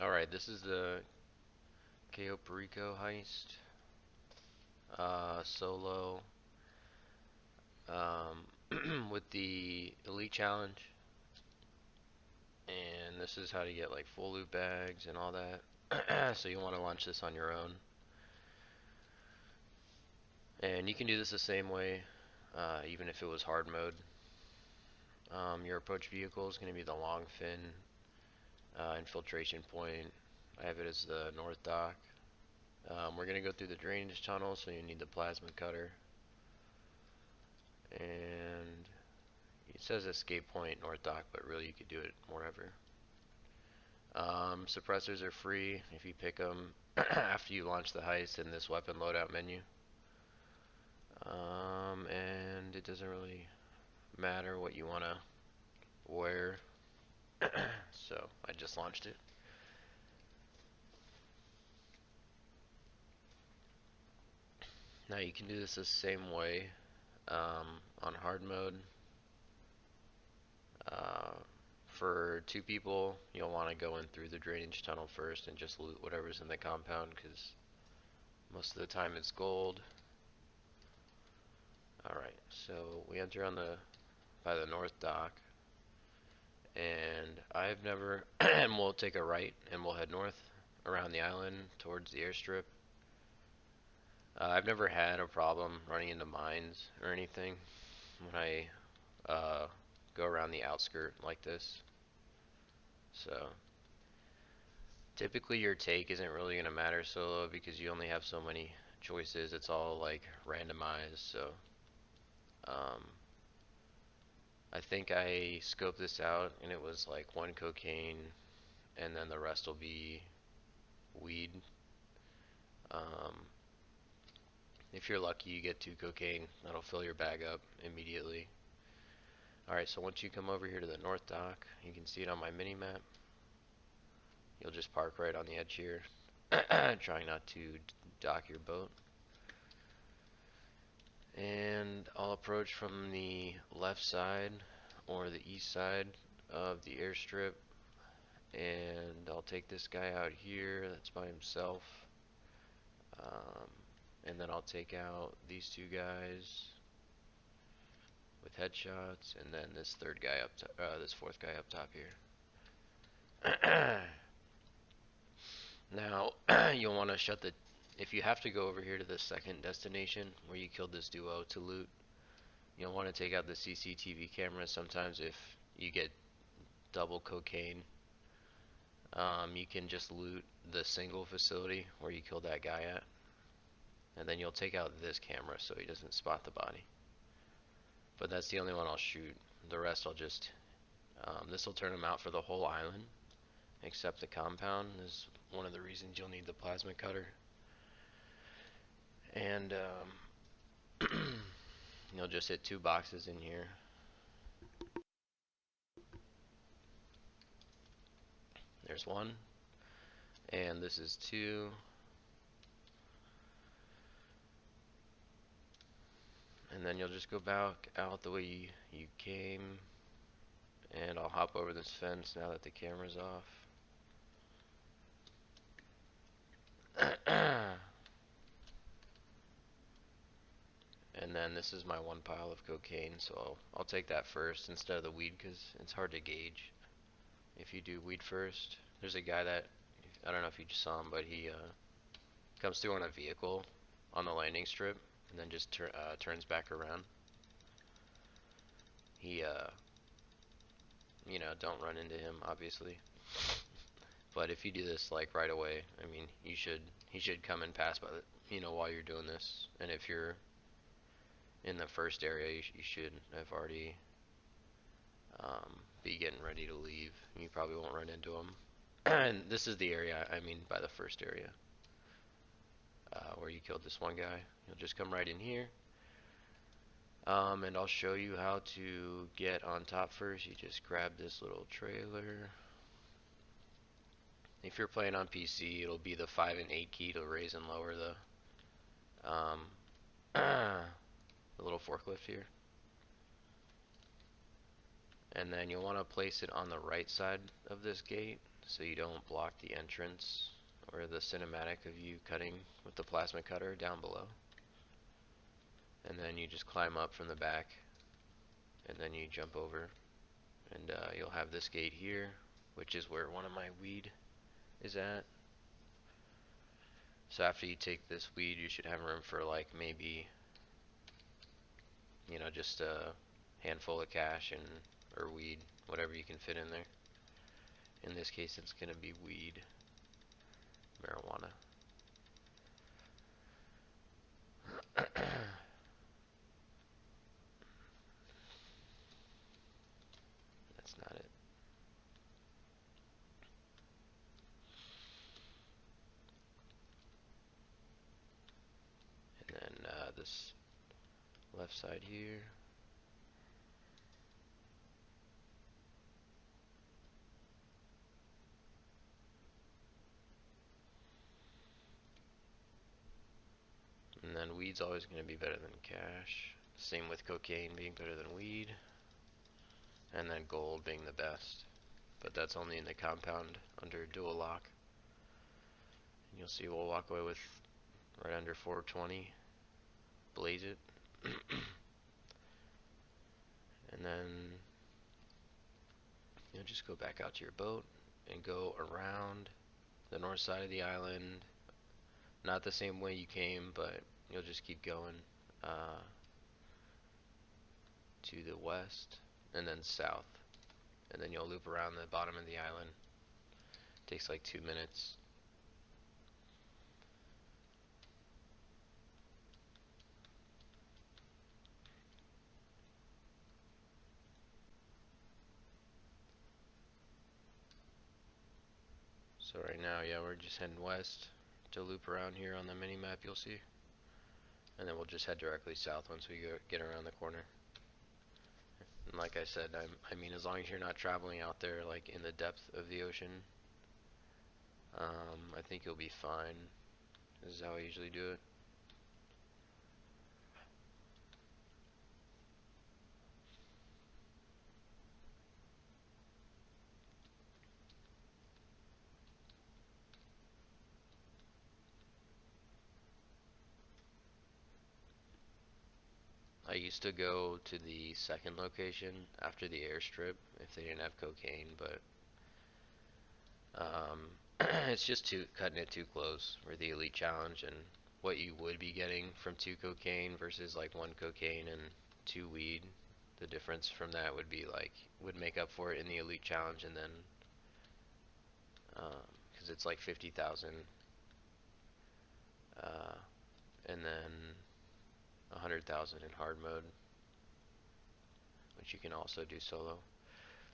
Alright, this is the Cayo Perico heist. Solo. With the Elite Challenge. And this is how to get like full loot bags and all that. So you want to launch this on your own. And you can do this the same way, even if it was hard mode. Your approach vehicle is going to be the long fin infiltration point. I have it as the north dock. We're going to go through the drainage tunnel, so you need the plasma cutter. And it says escape point north dock, but really you could do it wherever. Suppressors are free if you pick them after you launch the heist in this weapon loadout menu. And it doesn't really matter what you want to wear, so I just launched it. Now you can do this the same way on hard mode. Uh, for two people, you'll want to go in through the drainage tunnel first and just loot whatever's in the compound, because most of the time it's gold. Alright, so we enter on the by the north dock, and I've never and we'll take a right and we'll head north around the island towards the airstrip. I've never had a problem running into mines or anything when I go around the outskirt like this. So typically your take isn't really going to matter solo because you only have so many choices. It's all like randomized. So um, I think I scoped this out and it was like one cocaine and then the rest will be weed. Um, if you're lucky, you get two cocaine. That'll fill your bag up immediately. Alright, so once you come over here to the north dock, you can see it on my mini map. You'll just park right on the edge here, trying not to dock your boat. And I'll approach from the left side or the east side of the airstrip, and I'll take this guy out here that's by himself, and then I'll take out these two guys with headshots, and then this third guy up this fourth guy up top here. Now you'll want to shut the if you have to go over here to the second destination where you killed this duo to loot, you'll want to take out the CCTV cameras. Sometimes if you get double cocaine, you can just loot the single facility where you killed that guy at, and then you'll take out this camera so he doesn't spot the body. But that's the only one I'll shoot. The rest I'll just this will turn him out for the whole island except the compound. This is one of the reasons you'll need the plasma cutter. And you'll just hit two boxes in here. There's one, and this is two. And then you'll just go back out the way you came, and I'll hop over this fence now that the camera's off. And then this is my one pile of cocaine, so I'll take that first instead of the weed because it's hard to gauge if you do weed first. There's a guy that, I don't know if you just saw him, but he comes through on a vehicle on the landing strip and then just turns back around. He, you know, don't run into him, obviously. But if you do this like right away, I mean, he should come and pass by the, you know, while you're doing this. And if you're in the first area, you should have already be getting ready to leave. You probably won't run into him. And this is the area, I mean, by the first area where you killed this one guy. You'll just come right in here. And I'll show you how to get on top first. You just grab this little trailer. If you're playing on PC, it'll be the 5 and 8 key to raise and lower the little forklift here. And then you'll want to place it on the right side of this gate so you don't block the entrance or the cinematic of you cutting with the plasma cutter down below. And then you just climb up from the back, and then you jump over, and you'll have this gate here, which is where one of my weed is at. So after you take this weed, you should have room for like maybe, you know, just a handful of cash and or weed, whatever you can fit in there. In this case, it's gonna be weed, marijuana. That's not it. And then this left side here. And then weed's always going to be better than cash. Same with cocaine being better than weed. And then gold being the best. But that's only in the compound under dual lock. And you'll see we'll walk away with right under 420. Blaze it. And then you'll just go back out to your boat and go around the north side of the island. Not the same way you came, but you'll just keep going to the west and then south. And then you'll loop around the bottom of the island. Takes like 2 minutes. So right now, yeah, we're just heading west to loop around here on the mini map you'll see. And then we'll just head directly south once we get around the corner. And like I said, I mean, as long as you're not traveling out there like in the depth of the ocean, I think you'll be fine. This is how I usually do it. I used to go to the second location after the airstrip if they didn't have cocaine, but it's just cutting it too close for the elite challenge, and what you would be getting from 2 cocaine versus like 1 cocaine and 2 weed, the difference from that would be like would make up for it in the elite challenge, and then because it's like 50,000 and then 100,000 in hard mode, which you can also do solo.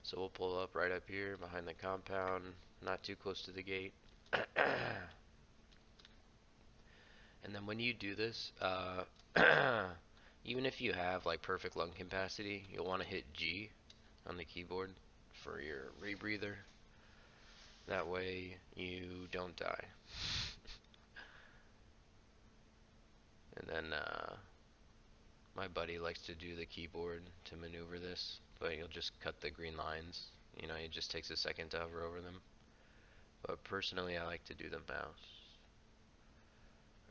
So we'll pull up right up here behind the compound, not too close to the gate. And then when you do this, even if you have like perfect lung capacity, you'll want to hit G on the keyboard for your rebreather. That way you don't die. And then my buddy likes to do the keyboard to maneuver this, but you'll just cut the green lines. You know, it just takes a second to hover over them. But personally, I like to do the mouse,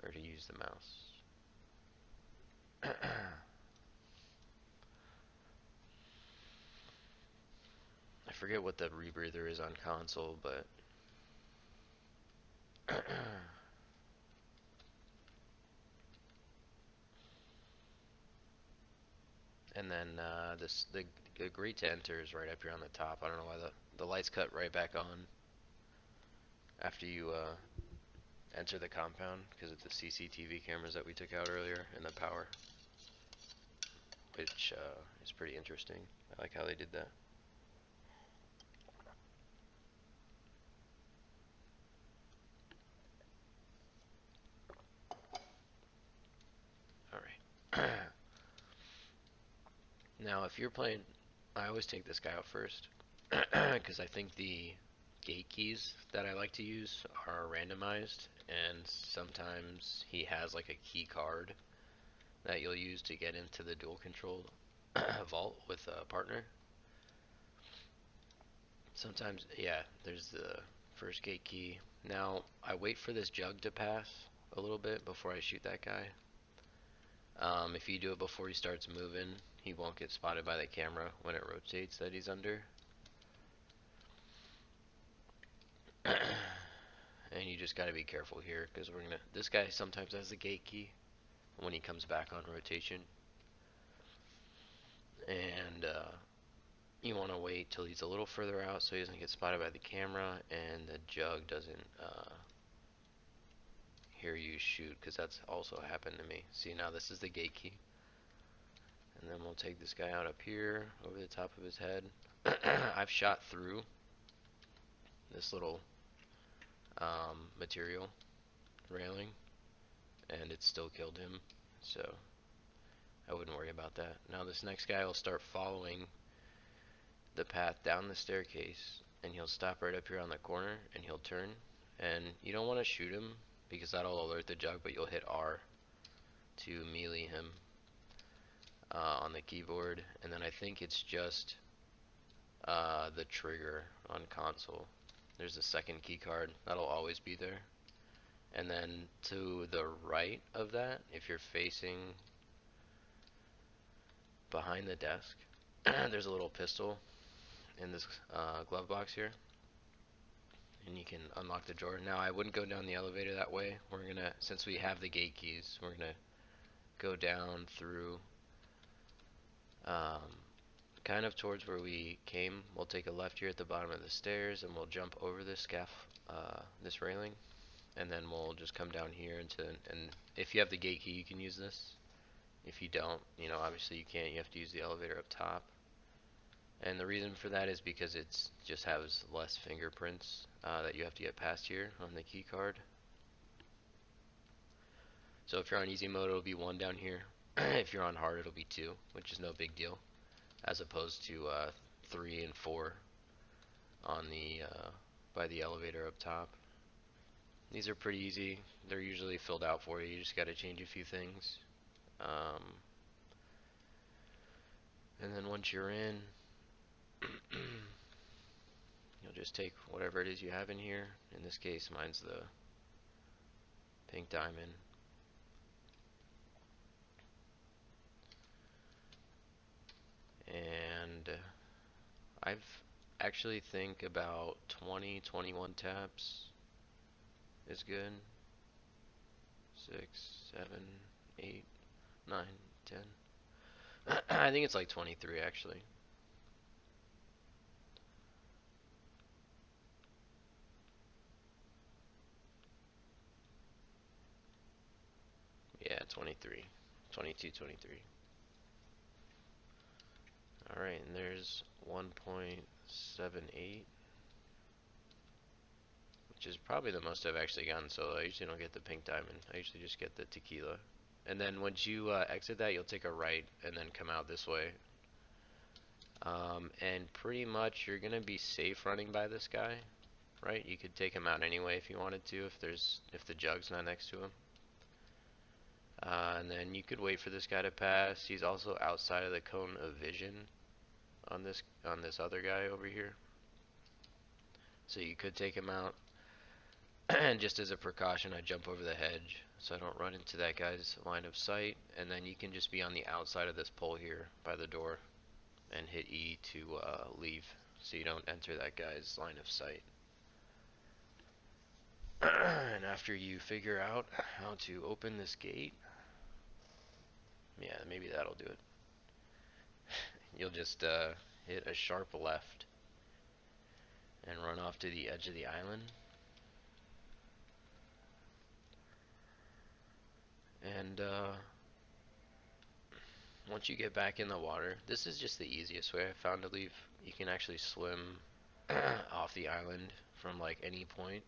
or to use the mouse. I forget what the rebreather is on console, but and then the grate to enter is right up here on the top. I don't know why the lights cut right back on after you enter the compound, because of the CCTV cameras that we took out earlier and the power, which is pretty interesting. I like how they did that. Alright. Now if you're playing, I always take this guy out first because I think the gate keys that I like to use are randomized, and sometimes he has like a key card that you'll use to get into the dual control vault with a partner. Sometimes, yeah, there's the first gate key. Now, I wait for this jug to pass a little bit before I shoot that guy. If you do it before he starts moving, he won't get spotted by the camera when it rotates that he's under. And you just gotta be careful here, because this guy sometimes has the gate key when he comes back on rotation. And, you want to wait till he's a little further out so he doesn't get spotted by the camera and the jug doesn't hear you shoot, because that's also happened to me. See, now this is the gate key. And then we'll take this guy out up here over the top of his head. I've shot through this little material railing and it still killed him, so I wouldn't worry about that. Now this next guy will start following the path down the staircase, and he'll stop right up here on the corner and he'll turn, and you don't want to shoot him because that'll alert the jug, but you'll hit R to melee him on the keyboard, and then I think it's just the trigger on console. There's a second key card that'll always be there, and then to the right of that, if you're facing behind the desk, there's a little pistol in this glove box here, and you can unlock the drawer. Now I wouldn't go down the elevator that way. We're gonna, since we have the gate keys, we're gonna go down through kind of towards where we came. We'll take a left here at the bottom of the stairs, and we'll jump over this this railing, and then we'll just come down here and if you have the gate key, you can use this. If you don't, you know, obviously you can't. You have to use the elevator up top. And the reason for that is because it just has less fingerprints that you have to get past here on the key card. So if you're on easy mode, it'll be 1 down here. If you're on hard, it'll be 2, which is no big deal, as opposed to 3 and 4 on the by the elevator up top. These are pretty easy. They're usually filled out for you. You just got to change a few things. And then once you're in, you'll just take whatever it is you have in here. In this case, mine's the pink diamond. And I've actually think about 20, 21 taps is good. 6, 7, 8, 9, 10. I think it's like 23 actually. Yeah, 23. 22, 23. Alright, and there's 1.78, which is probably the most I've actually gotten solo. I usually don't get the pink diamond. I usually just get the tequila. And then once you exit that, you'll take a right and then come out this way. And pretty much you're gonna be safe running by this guy, right? You could take him out anyway if you wanted to, if the jug's not next to him. And then you could wait for this guy to pass. He's also outside of the cone of vision on this other guy over here. So you could take him out. And just as a precaution, I jump over the hedge so I don't run into that guy's line of sight. And then you can just be on the outside of this pole here by the door and hit E to leave, so you don't enter that guy's line of sight. And after you figure out how to open this gate, yeah, maybe that'll do it. You'll just hit a sharp left and run off to the edge of the island. And once you get back in the water, this is just the easiest way I found to leave. You can actually swim off the island from like any point.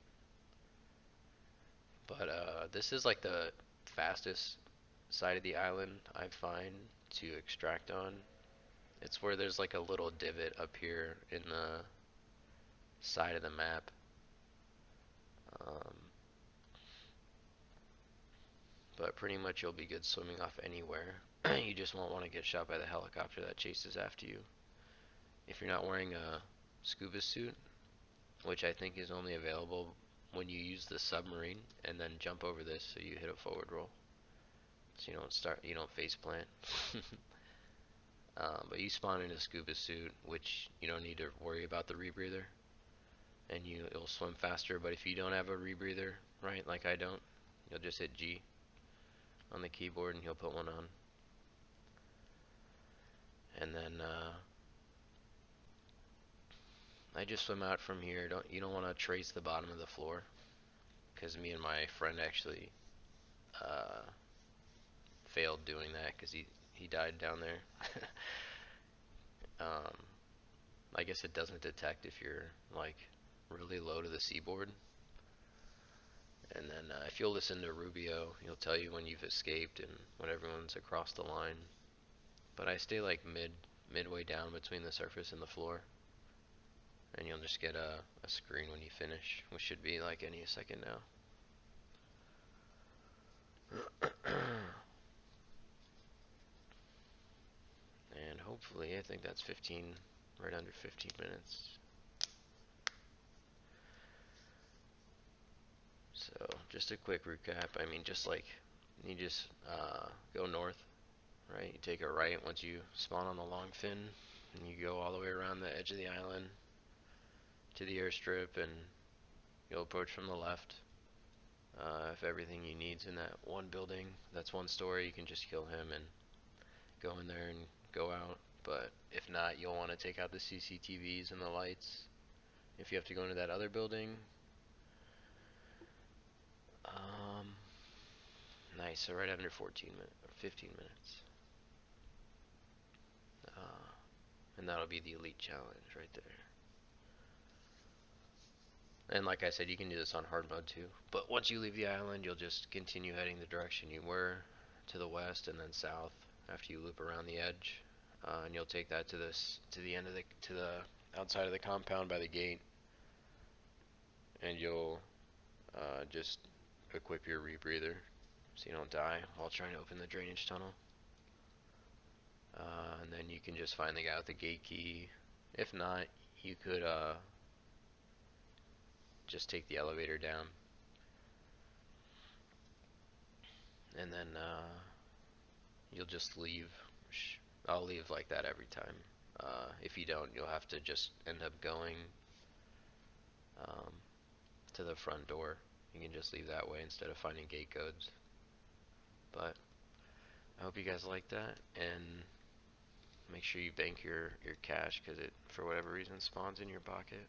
But this is like the fastest side of the island I find to extract on. It's where there's like a little divot up here in the side of the map. But pretty much you'll be good swimming off anywhere. You just won't want to get shot by the helicopter that chases after you. If you're not wearing a scuba suit, which I think is only available when you use the submarine and then jump over this so you hit a forward roll. So you don't face plant. But you spawn in a scuba suit, which you don't need to worry about the rebreather, and it'll swim faster. But if you don't have a rebreather, right, like I don't, you'll just hit G on the keyboard and he'll put one on. And then I just swim out from here. You don't want to trace the bottom of the floor, because me and my friend actually uh, failed doing that because he died down there. um, I guess it doesn't detect if you're like really low to the seaboard. And then if you'll listen to Rubio, he'll tell you when you've escaped and when everyone's across the line. But I stay like midway down between the surface and the floor, and you'll just get a screen when you finish, which should be like any second now. And hopefully, I think that's 15, right under 15 minutes. So, just a quick recap. I mean, just like, you just go north, right? You take a right once you spawn on the long fin, and you go all the way around the edge of the island to the airstrip, and you'll approach from the left. If everything you need's in that one building, that's one story, you can just kill him and go in there and go out. But if not, you'll want to take out the CCTVs and the lights. If you have to go into that other building, nice. So right under 14 minutes or 15 minutes, and that'll be the elite challenge right there. And like I said, you can do this on hard mode too. But once you leave the island, you'll just continue heading the direction you were, to the west and then south after you loop around the edge, and you'll take that to the end of the outside of the compound by the gate, and you'll just equip your rebreather so you don't die while trying to open the drainage tunnel. And then you can just find the guy with the gate key. If not, you could just take the elevator down, and then you'll just leave. I'll leave like that every time. If you don't, you'll have to just end up going um, to the front door. You can just leave that way instead of finding gate codes. But I hope you guys like that, and make sure you bank your cash, because it, for whatever reason, spawns in your pocket.